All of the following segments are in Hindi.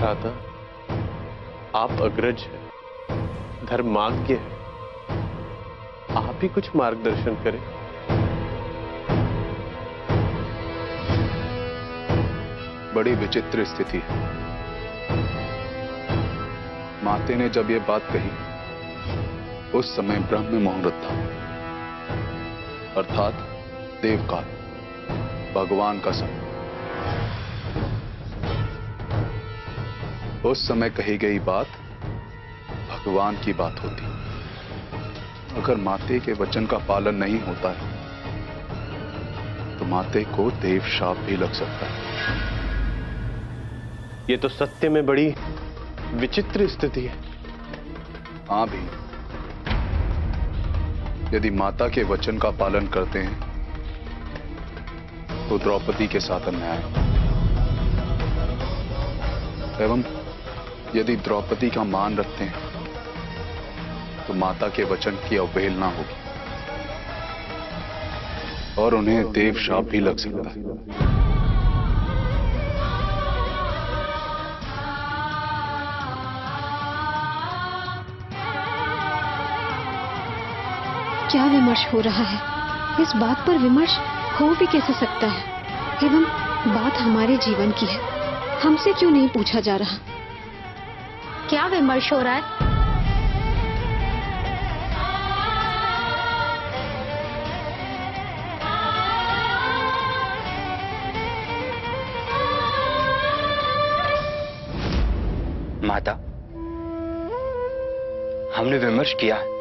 भ्राता, आप अग्रज हैं, धर्माज्ञ हैं, आप ही कुछ मार्गदर्शन करें। बड़ी विचित्र स्थिति है। माते ने जब ये बात कही उस समय ब्रह्म मुहूर्त था, अर्थात देवकाल, भगवान का समय। उस समय कही गई बात भगवान की बात होती। अगर माते के वचन का पालन नहीं होता है तो माते को देव शाप भी लग सकता है। ये तो सत्य में बड़ी विचित्र स्थिति है। हां भी, यदि माता के वचन का पालन करते हैं तो द्रौपदी के साथ अन्याय, एवं यदि द्रौपदी का मान रखते हैं तो माता के वचन की अवहेलना होगी और उन्हें देव शाप भी लग सकता है। क्या विमर्श हो रहा है? इस बात पर विमर्श हो भी कैसे सकता है? एवं बात हमारे जीवन की है, हमसे क्यों नहीं पूछा जा रहा? क्या विमर्श हो रहा है? माता, हमने विमर्श किया है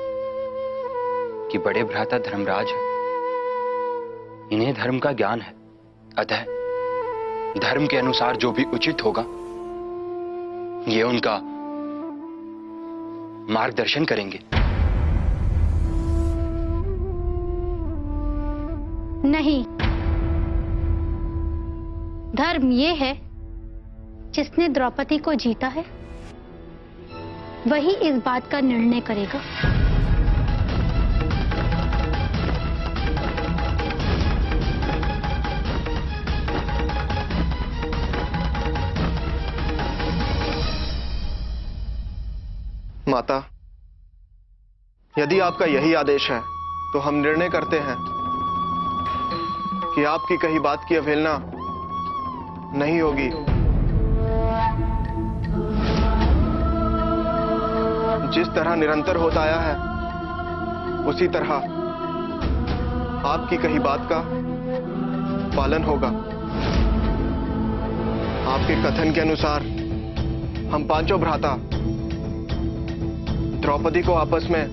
कि बड़े भ्राता धर्मराज हैं, इन्हें धर्म का ज्ञान है, अतः धर्म के अनुसार जो भी उचित होगा ये उनका मार्गदर्शन करेंगे। नहीं, धर्म ये है जिसने द्रौपदी को जीता है वही इस बात का निर्णय करेगा। माता, यदि आपका यही आदेश है तो हम निर्णय करते हैं कि आपकी कही बात की अवहेलना नहीं होगी। जिस तरह निरंतर होता आया है उसी तरह आपकी कही बात का पालन होगा। आपके कथन के अनुसार हम पांचों भ्राता द्रौपदी को आपस में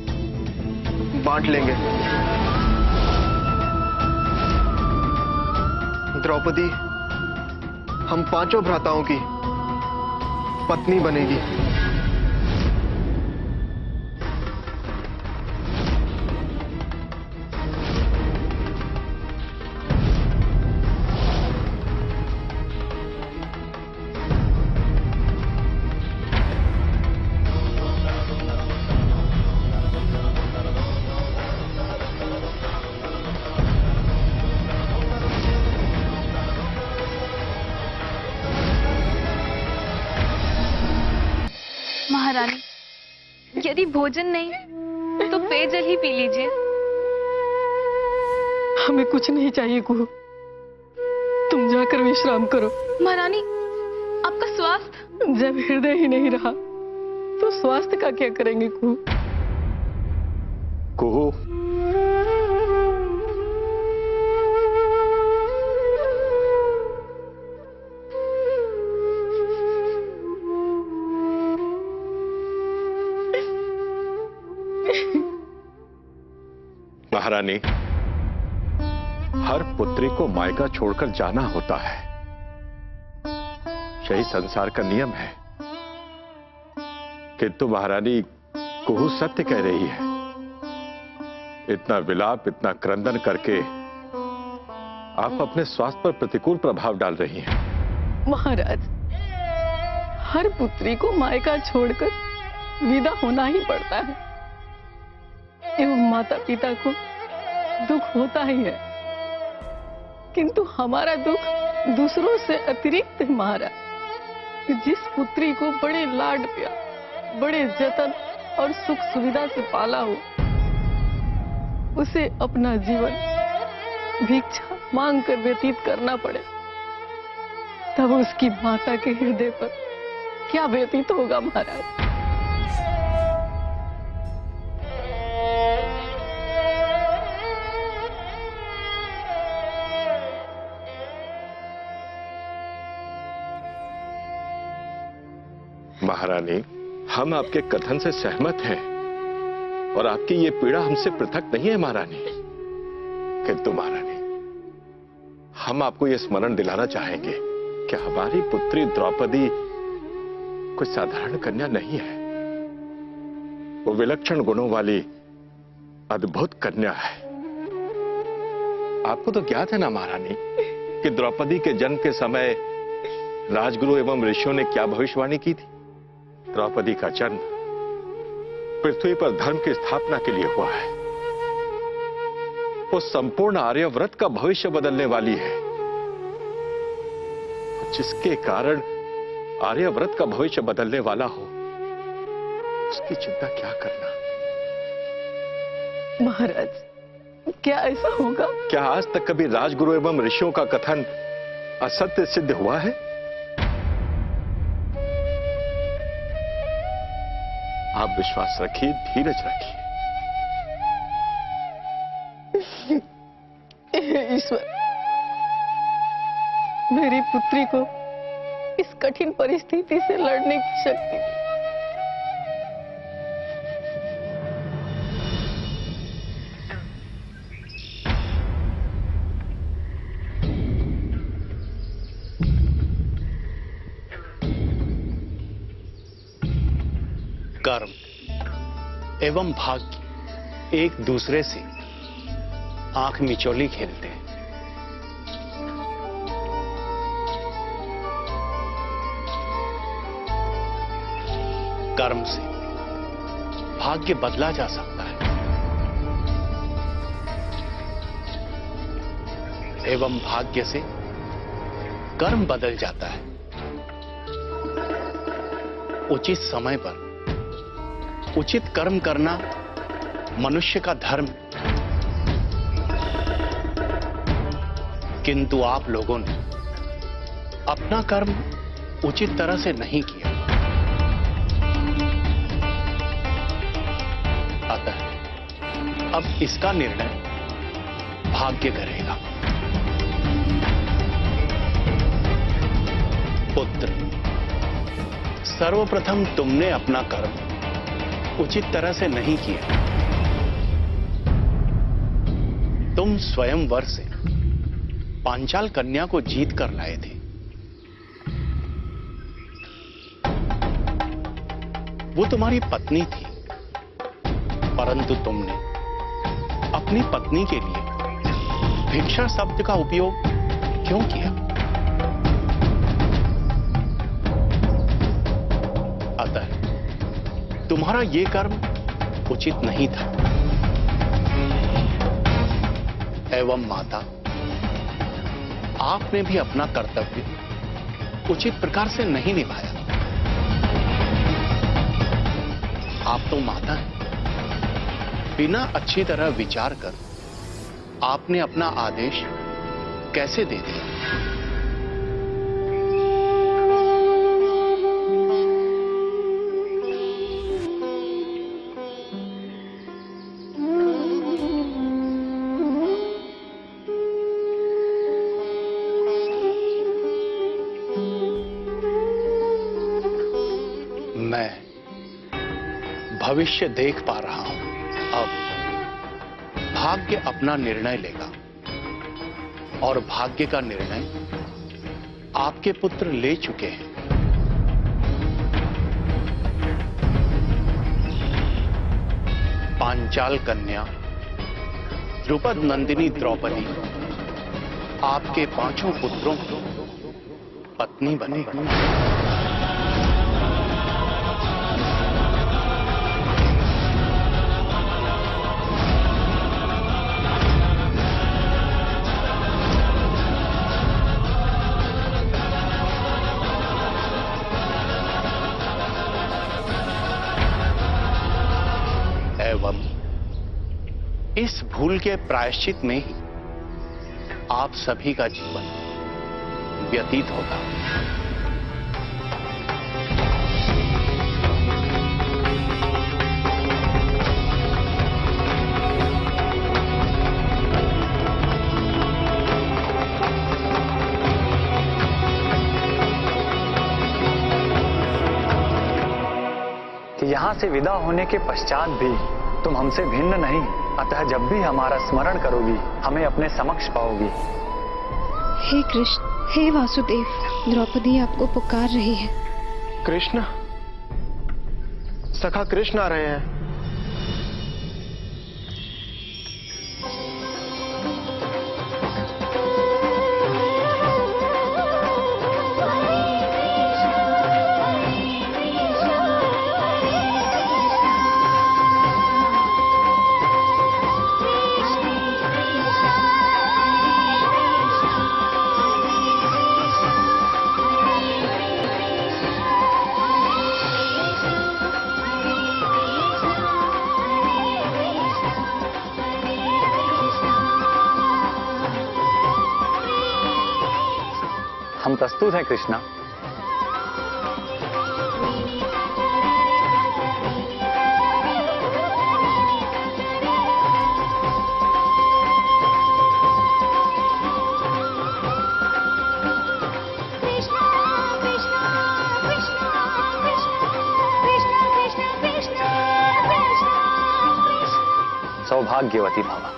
बांट लेंगे। द्रौपदी हम पांचों भ्राताओं की पत्नी बनेगी। महारानी, यदि भोजन नहीं तो पेयजल ही पी लीजिए। हमें कुछ नहीं चाहिए कुहू, तुम जाकर विश्राम करो। महारानी, आपका स्वास्थ्य? जब हृदय ही नहीं रहा तो स्वास्थ्य का क्या करेंगे कुहू? कुहू, महारानी, हर पुत्री को मायका छोड़कर जाना होता है, यही संसार का नियम है। किंतु महारानी, कुहू सत्य कह रही है। इतना विलाप, इतना क्रंदन करके आप अपने स्वास्थ्य पर प्रतिकूल प्रभाव डाल रही हैं। महाराज, हर पुत्री को मायका छोड़कर विदा होना ही पड़ता है, एवं माता पिता को दुख होता ही है, किंतु हमारा दुख दूसरों से अतिरिक्त है महाराज। कि जिस पुत्री को बड़े लाड प्यार, बड़े जतन और सुख सुविधा से पाला हो, उसे अपना जीवन भिक्षा मांग कर व्यतीत करना पड़े, तब उसकी माता के हृदय पर क्या व्यतीत होगा महाराज। महारानी, हम आपके कथन से सहमत हैं और आपकी ये पीड़ा हमसे पृथक नहीं है महारानी। किंतु महारानी, हम आपको ये स्मरण दिलाना चाहेंगे कि हमारी पुत्री द्रौपदी कोई साधारण कन्या नहीं है। वो विलक्षण गुणों वाली अद्भुत कन्या है। आपको तो ज्ञात है ना महारानी कि द्रौपदी के जन्म के समय राजगुरु एवं ऋषियों ने क्या भविष्यवाणी की थी। द्रौपदी का जन्म पृथ्वी पर धर्म की स्थापना के लिए हुआ है। वो संपूर्ण आर्यव्रत का भविष्य बदलने वाली है, जिसके कारण आर्यव्रत का भविष्य बदलने वाला हो, उसकी चिंता क्या करना। महाराज, क्या ऐसा होगा? क्या आज तक कभी राजगुरु एवं ऋषियों का कथन असत्य सिद्ध हुआ है? आप विश्वास रखिए, धीरज रखिए। ईश्वर, मेरी पुत्री को इस कठिन परिस्थिति से लड़ने की शक्ति दी। कर्म एवं भाग्य एक दूसरे से आंख मिचौली खेलते हैं। कर्म से भाग्य बदला जा सकता है एवं भाग्य से कर्म बदल जाता है। उचित समय पर उचित कर्म करना मनुष्य का धर्म, किंतु आप लोगों ने अपना कर्म उचित तरह से नहीं किया। अतः अब इसका निर्णय भाग्य करेगा। पुत्र, सर्वप्रथम तुमने अपना कर्म उचित तरह से नहीं किया। तुम स्वयंवर से पांचाल कन्या को जीत कर लाए थे। वो तुम्हारी पत्नी थी, परंतु तुमने अपनी पत्नी के लिए भिक्षा शब्द का उपयोग क्यों किया? अतः तुम्हारा ये कर्म उचित नहीं था। एवं माता, आपने भी अपना कर्तव्य उचित प्रकार से नहीं निभाया। आप तो माता हैं। बिना अच्छी तरह विचार कर आपने अपना आदेश कैसे दे दिया? मैं भविष्य देख पा रहा हूं। अब भाग्य अपना निर्णय लेगा और भाग्य का निर्णय आपके पुत्र ले चुके हैं। पांचाल कन्या द्रुपद नंदिनी द्रौपदी आपके 5 पुत्रों की पत्नी बनेगी। इस भूल के प्रायश्चित में ही आप सभी का जीवन व्यतीत होगा। कि यहाँ से विदा होने के पश्चात भी तुम हमसे भिन्न नहीं, अतः जब भी हमारा स्मरण करोगी हमें अपने समक्ष पाओगी। हे कृष्ण, हे वासुदेव, द्रौपदी आपको पुकार रही है। कृष्ण, सखा कृष्ण आ रहे हैं। हम प्रस्तुत हैं कृष्णा। सौभाग्यवती भावा।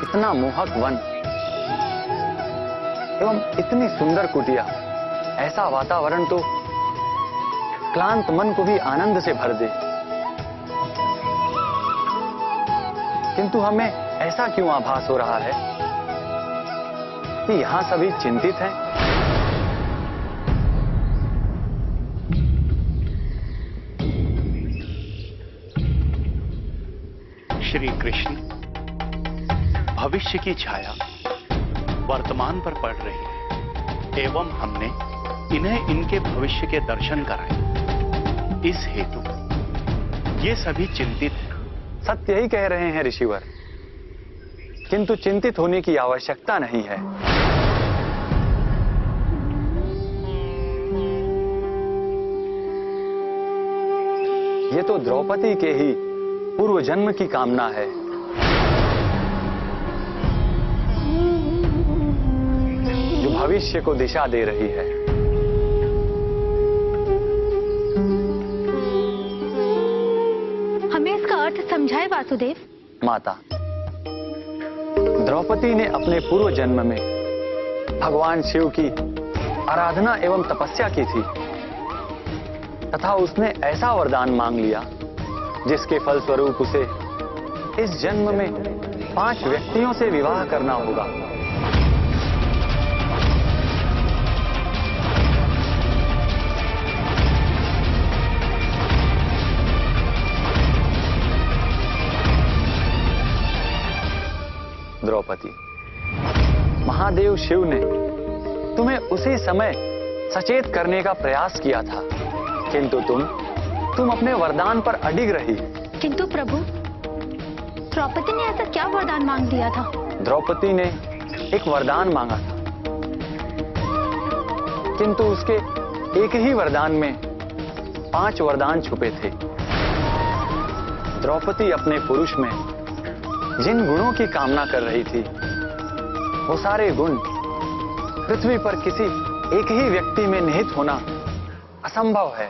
इतना मोहक वन एवं इतनी सुंदर कुटिया, ऐसा वातावरण तो क्लांत मन को भी आनंद से भर दे। किंतु हमें ऐसा क्यों आभास हो रहा है कि यहां सभी चिंतित हैं? श्री कृष्ण, भविष्य की छाया वर्तमान पर पड़ रही है एवं हमने इन्हें इनके भविष्य के दर्शन कराए। इस हेतु ये सभी चिंतित हैं। सत्य ही कह रहे हैं ऋषिवर, किंतु चिंतित होने की आवश्यकता नहीं है। ये तो द्रौपदी के ही पूर्व जन्म की कामना है। जो भविष्य को दिशा दे रही है। हमें इसका अर्थ समझाए वासुदेव। माता, द्रौपदी ने अपने पूर्व जन्म में भगवान शिव की आराधना एवं तपस्या की थी तथा उसने ऐसा वरदान मांग लिया जिसके फलस्वरूप उसे इस जन्म में 5 व्यक्तियों से विवाह करना होगा। द्रौपदी, महादेव शिव ने तुम्हें उसी समय सचेत करने का प्रयास किया था, किंतु तुम अपने वरदान पर अडिग रही। किंतु प्रभु, द्रौपदी ने ऐसा क्या वरदान मांग लिया था? द्रौपदी ने एक वरदान मांगा था, किंतु उसके एक ही वरदान में 5 वरदान छुपे थे। द्रौपदी अपने पुरुष में जिन गुणों की कामना कर रही थी, वो सारे गुण पृथ्वी पर किसी एक ही व्यक्ति में निहित होना असंभव है।